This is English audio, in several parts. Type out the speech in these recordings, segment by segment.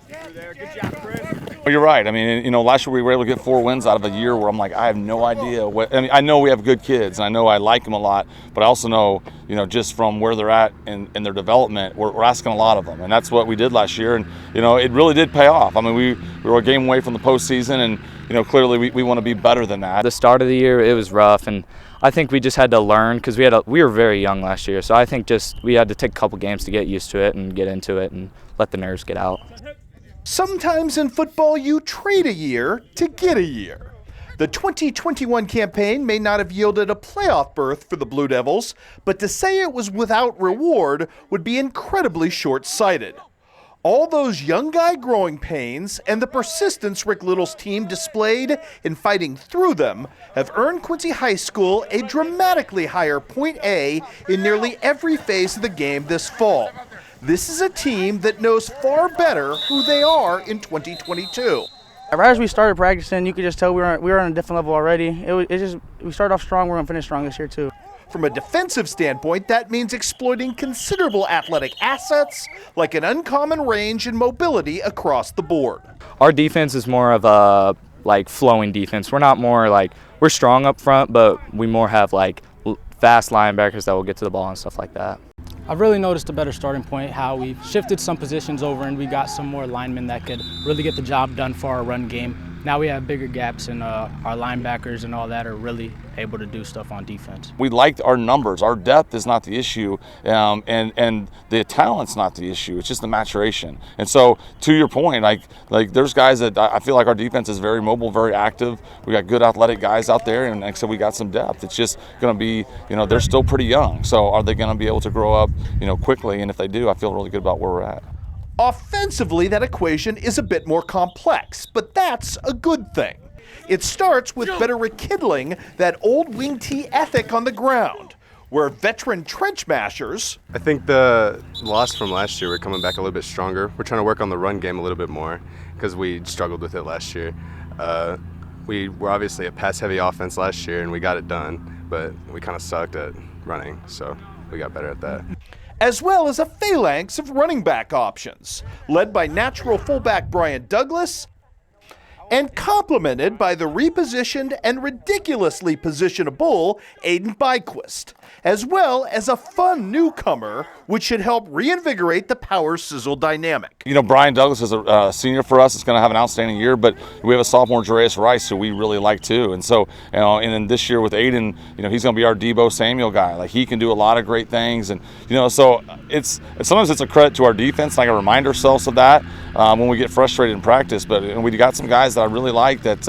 Well, you're right. I mean, last year we were able to get 4 wins out of a year where I'm like, I have no idea what. I mean, I know we have good kids, and I know I like them a lot, but I also know, just from where they're at in their development, we're asking a lot of them, and that's what we did last year, and it really did pay off. I mean, we were a game away from the postseason, and clearly we want to be better than that. The start of the year, it was rough, and I think we just had to learn because we were very young last year. So I think just we had to take a couple games to get used to it and get into it and let the nerves get out. Sometimes in football, you trade a year to get a year. The 2021 campaign may not have yielded a playoff berth for the Blue Devils, but to say it was without reward would be incredibly short-sighted. All those young guy growing pains and the persistence Rick Little's team displayed in fighting through them have earned Quincy High School a dramatically higher point A in nearly every phase of the game this fall. This is a team that knows far better who they are in 2022. Right as we started practicing, you could just tell we were on a different level already. We started off strong, we're going to finish strong this year too. From a defensive standpoint, that means exploiting considerable athletic assets like an uncommon range and mobility across the board. Our defense is more of a flowing defense. We're not more we're strong up front, but we more have fast linebackers that will get to the ball and stuff like that. I've really noticed a better starting point, how we've shifted some positions over and we got some more linemen that could really get the job done for our run game. Now we have bigger gaps and our linebackers and all that are really able to do stuff on defense. We liked our numbers. Our depth is not the issue, and the talent's not the issue. It's just the maturation. And so, to your point, like there's guys that I feel like our defense is very mobile, very active. We got good athletic guys out there, and like I said, we got some depth. It's just going to be, they're still pretty young. So are they going to be able to grow up, quickly? And if they do, I feel really good about where we're at. Offensively, that equation is a bit more complex, but that's a good thing. It starts with better rekindling that old wing T ethic on the ground, where veteran trench mashers. I think the loss from last year, we're coming back a little bit stronger. We're trying to work on the run game a little bit more because we struggled with it last year. We were obviously a pass-heavy offense last year, and we got it done, but we kind of sucked at running, so we got better at that. As well as a phalanx of running back options, led by natural fullback Brian Douglas and complemented by the repositioned and ridiculously positionable Aiden Byquist, as well as a fun newcomer, which should help reinvigorate the power sizzle dynamic. Brian Douglas is a senior for us. It's going to have an outstanding year, but we have a sophomore, Jarius Rice, who we really like too. And so, and then this year with Aiden, he's going to be our Debo Samuel guy. He can do a lot of great things, and so sometimes it's a credit to our defense. I got to remind ourselves of that when we get frustrated in practice. But we got some guys that I really like that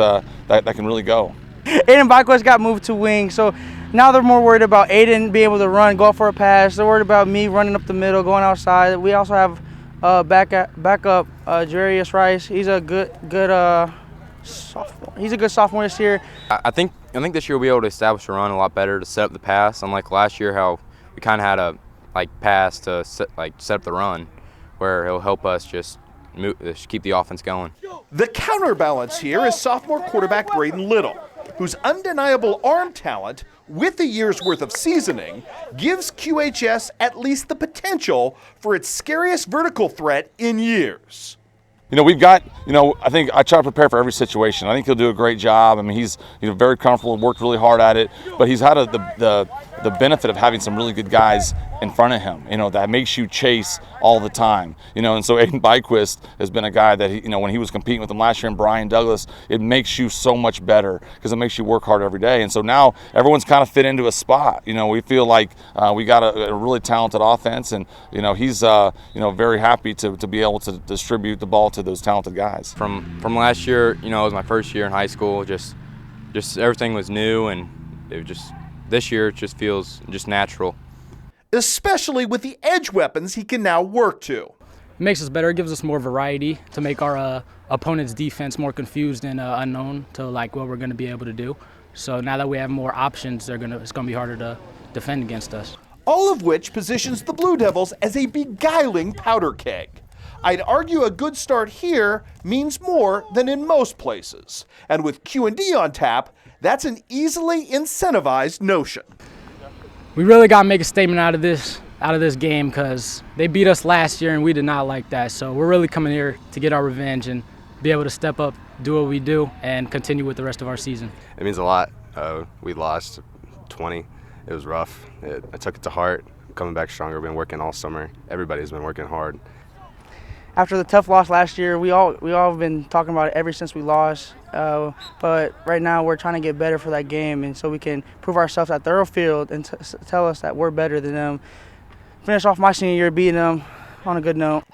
can really go. Aiden Byquist got moved to wing, so now they're more worried about Aiden being able to run, go for a pass. They're worried about me running up the middle, going outside. We also have backup Jarius Rice. He's a good sophomore. He's a good sophomore this year. I think this year we'll be able to establish a run a lot better to set up the pass. Unlike last year, how we kind of had a pass to set up the run, where he'll help us just keep the offense going. The counterbalance here is sophomore quarterback Braden Little, whose undeniable arm talent with a year's worth of seasoning gives QHS at least the potential for its scariest vertical threat in years. We've got, I think I try to prepare for every situation. I think he'll do a great job. I mean, he's very comfortable, worked really hard at it, but he's had the benefit of having some really good guys in front of him, that makes you chase all the time, and so Aiden Byquist has been a guy that, when he was competing with him last year and Brian Douglas, it makes you so much better because it makes you work hard every day. And so now everyone's kind of fit into a spot. We feel like we got a really talented offense, and, he's, very happy to be able to distribute the ball to those talented guys. From last year, it was my first year in high school, just everything was new, and this year it just feels just natural. Especially with the edge weapons he can now work to. It makes us better. It gives us more variety to make our opponent's defense more confused and unknown to what we're going to be able to do. So now that we have more options, it's going to be harder to defend against us. All of which positions the Blue Devils as a beguiling powder keg. I'd argue a good start here means more than in most places. And with Q&D on tap, that's an easily incentivized notion. We really got to make a statement out of this. out of this game because they beat us last year and we did not like that. So we're really coming here to get our revenge and be able to step up, do what we do, and continue with the rest of our season. It means a lot. We lost 20. It was rough. I took it to heart. I'm coming back stronger. Been working all summer. Everybody's been working hard. After the tough loss last year, we all have been talking about it ever since we lost. But right now we're trying to get better for that game, and so we can prove ourselves at Thoroughfield and tell us that we're better than them. Finish off my senior year beating them on a good note.